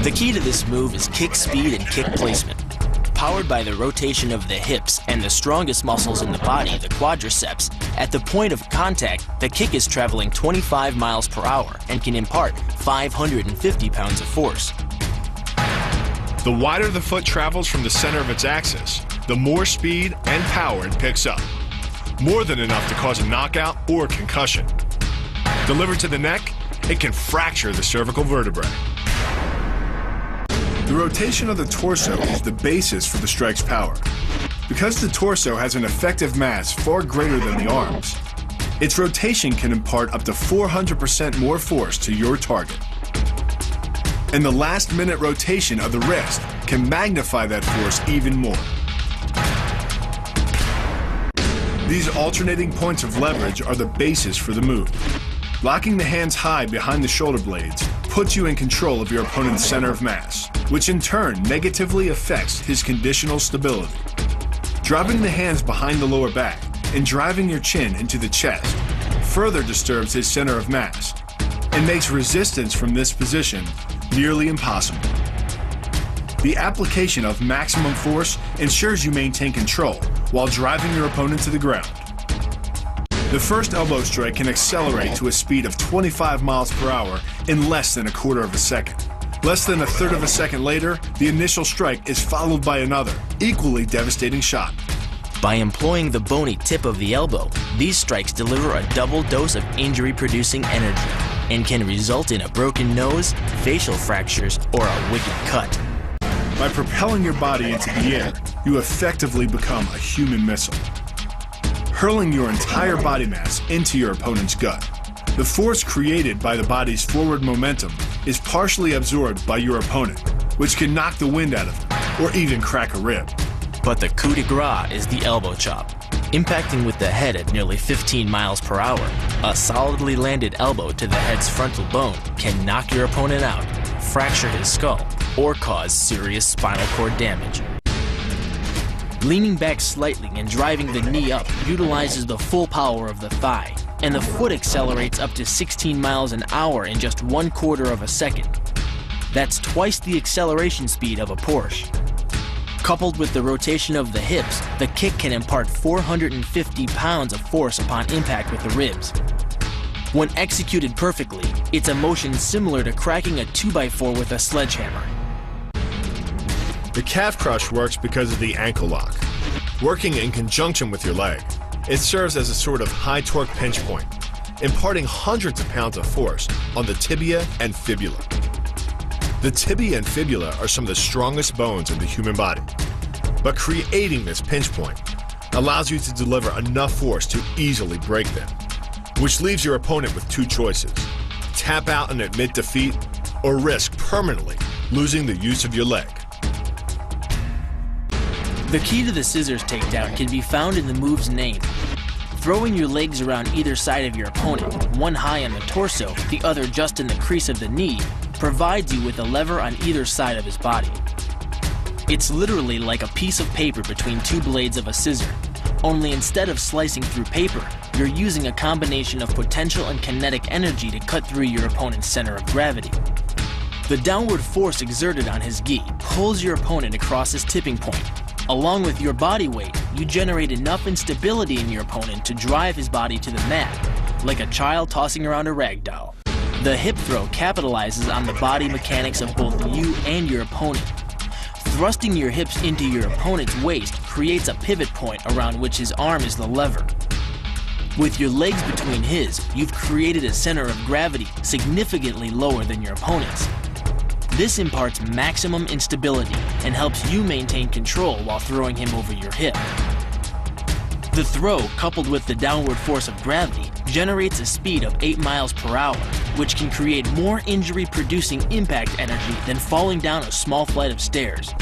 The key to this move is kick speed and kick placement. Powered by the rotation of the hips and the strongest muscles in the body, the quadriceps, at the point of contact, the kick is traveling 25 miles per hour and can impart 550 pounds of force. The wider the foot travels from the center of its axis, the more speed and power it picks up. More than enough to cause a knockout or concussion. Delivered to the neck, it can fracture the cervical vertebrae. The rotation of the torso is the basis for the strike's power. Because the torso has an effective mass far greater than the arms, its rotation can impart up to 400% more force to your target. And the last-minute rotation of the wrist can magnify that force even more. These alternating points of leverage are the basis for the move. Locking the hands high behind the shoulder blades puts you in control of your opponent's center of mass, which in turn negatively affects his conditional stability. Dropping the hands behind the lower back and driving your chin into the chest further disturbs his center of mass and makes resistance from this position nearly impossible. The application of maximum force ensures you maintain control while driving your opponent to the ground. The first elbow strike can accelerate to a speed of 25 miles per hour in less than a quarter of a second. Less than a third of a second later, the initial strike is followed by another, equally devastating shot. By employing the bony tip of the elbow, these strikes deliver a double dose of injury-producing energy and can result in a broken nose, facial fractures, or a wicked cut. By propelling your body into the air, you effectively become a human missile, hurling your entire body mass into your opponent's gut. The force created by the body's forward momentum is partially absorbed by your opponent, which can knock the wind out of him or even crack a rib. But the coup de grace is the elbow chop. Impacting with the head at nearly 15 miles per hour, a solidly landed elbow to the head's frontal bone can knock your opponent out, fracture his skull, or cause serious spinal cord damage. Leaning back slightly and driving the knee up utilizes the full power of the thigh, and the foot accelerates up to 16 miles an hour in just 1/4 of a second. That's twice the acceleration speed of a Porsche. Coupled with the rotation of the hips, the kick can impart 450 pounds of force upon impact with the ribs. When executed perfectly, it's a motion similar to cracking a 2x4 with a sledgehammer. The calf crush works because of the ankle lock. Working in conjunction with your leg, it serves as a sort of high torque pinch point, imparting hundreds of pounds of force on the tibia and fibula. The tibia and fibula are some of the strongest bones in the human body, but creating this pinch point allows you to deliver enough force to easily break them, which leaves your opponent with two choices: tap out and admit defeat, or risk permanently losing the use of your leg. The key to the scissors takedown can be found in the move's name. Throwing your legs around either side of your opponent, one high on the torso, the other just in the crease of the knee, provides you with a lever on either side of his body. It's literally like a piece of paper between two blades of a scissor, only instead of slicing through paper, you're using a combination of potential and kinetic energy to cut through your opponent's center of gravity. The downward force exerted on his gi pulls your opponent across his tipping point. Along with your body weight, you generate enough instability in your opponent to drive his body to the mat, like a child tossing around a rag doll. The hip throw capitalizes on the body mechanics of both you and your opponent. Thrusting your hips into your opponent's waist creates a pivot point around which his arm is the lever. With your legs between his, you've created a center of gravity significantly lower than your opponent's. This imparts maximum instability and helps you maintain control while throwing him over your hip. The throw, coupled with the downward force of gravity, generates a speed of 8 miles per hour, which can create more injury-producing impact energy than falling down a small flight of stairs.